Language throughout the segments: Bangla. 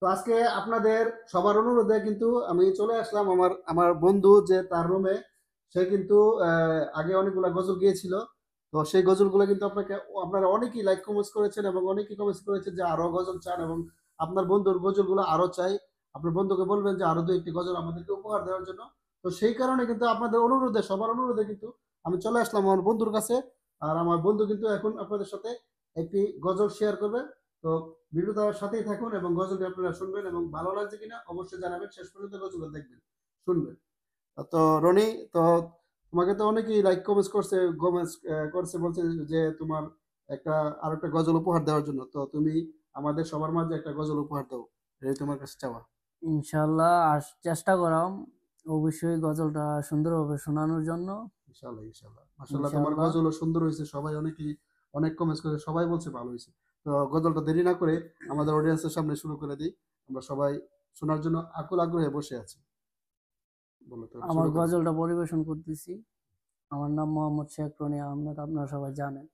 তো আজকে আপনাদের সবার অনুরোধে কিন্তু আমি চলে আসলাম আমার আমার বন্ধু যে তার রুমে। সে কিন্তু আগে অনেকগুলা গজল গিয়েছিল। তো সেই গজলগুলো কিন্তু আপনারা অনেকেই লাইক কমেন্টস করেছেন এবং অনেকেই কমেন্টস করেছেন যে আরো গজল চান এবং আপনার বন্ধুর গজলগুলো আরো চাই। আপনার বন্ধুকে বলবেন যে আরো দু একটি গজল আমাদেরকে উপহার দেওয়ার জন্য। তো সেই কারণে কিন্তু আপনাদের অনুরোধে, সবার অনুরোধে কিন্তু আমি চলে আসলাম আমার বন্ধুর কাছে। আর আমার বন্ধু কিন্তু এখন আপনাদের সাথে একটি গজল শেয়ার করবে। তো ভিডিওটার সাথেই থাকুন এবং গজলটি আপনারা শুনবেন এবং ভালো লাগছে কিনা অবশ্যই জানাবেন, শেষ পর্যন্ত গজলটা দেখবেন, শুনবেন। তো রনি, তো তোমাকে তো অনেকেই লাইক কমেন্টস করছে, কমেন্টস করছে, বলছে যে তোমার একটা আর একটা গজল উপহার দেওয়ার জন্য। তো তুমি আমাদের সবার মাঝে একটা গজল উপহার দাও, এই তোমার কাছে চাওয়া। ইনশাল্লাহ আর চেষ্টা করাম অবশ্যই গজলটা সুন্দরভাবে শোনানোর জন্য। ইনশাল্লাহ, ইনশাল্লাহ, মাশাল্লাহ, তোমার ইনশাল্লাহ। গজলও সুন্দর হয়েছে, সবাই অনেকেই অনেক কমেন্টস করে, সবাই বলছে ভালো হয়েছে। তো গজলটা দেরি না করে আমাদের অডিয়েন্সের সামনে শুরু করে দিই। আমরা সবাই শোনার জন্য আকুল আগ্রহে বসে আছি। বলো, তাহলে আমার শুরু করো। গজলটা পরিবেশন করতেছি। আমার নাম মোহাম্মদ শেখ রনি আহমেদ, আপনারা সবাই জানেন।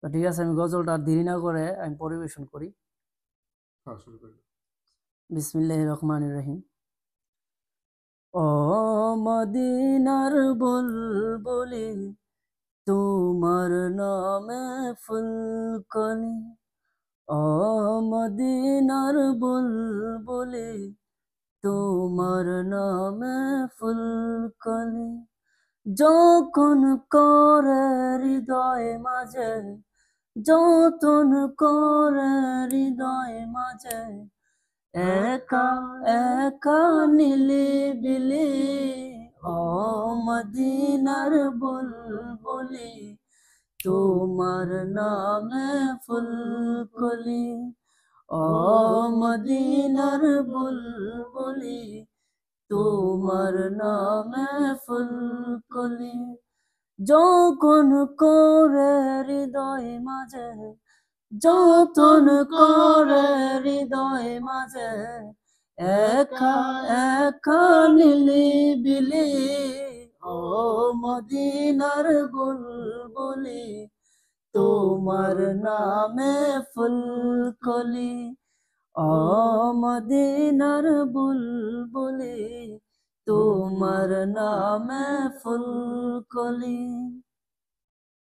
তো ঠিক আছে, আমি গজলটা আর দেরি না করে আমি পরিবেশন করি। হ্যাঁ, শুরু করি। বিসমিল্লাহির রহমানির রহিম। ও মদিনার বুলবুলি, তোমার নামে ফুলকলি। ও মদিনার বুলবুলি, তোমার নামে ফুলকলি। যখন করে হৃদয় মাঝে, যতন করে হৃদয় মাঝে, একা একা নিলিবিলি। ও মদিনার বুলবুলি, তোমার নামে ফুলকলি। ও মদিনার বুলবুলি, তোমার নামে ফুলকলি। যখন করে হৃদয় মাঝে, যতন করে হৃদয় মাঝে, একা একা নিলিবিলি। ও মদিনার বুলবুলি, তোমার নামে ফুলকলি। ও মদিনার বুলবুলি, তোমার নামে ফুলকলি।